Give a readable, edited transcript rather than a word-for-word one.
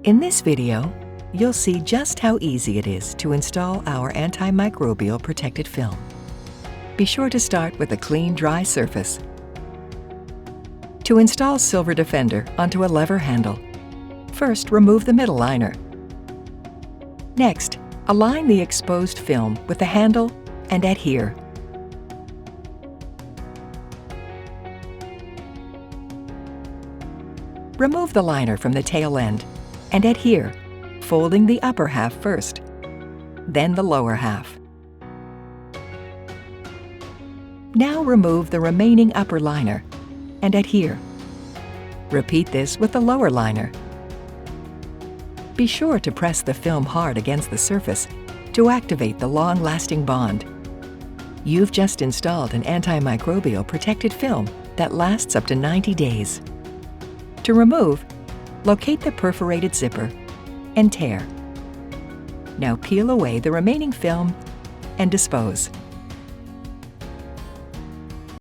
In this video, you'll see just how easy it is to install our antimicrobial protected film. Be sure to start with a clean, dry surface. To install Silver Defender onto a lever handle, first remove the middle liner. Next, align the exposed film with the handle and adhere. Remove the liner from the tail end and adhere, folding the upper half first, then the lower half. Now remove the remaining upper liner and adhere. Repeat this with the lower liner. Be sure to press the film hard against the surface to activate the long-lasting bond. You've just installed an antimicrobial protected film that lasts up to 90 days. To remove, locate the perforated zipper and tear. Now peel away the remaining film and dispose.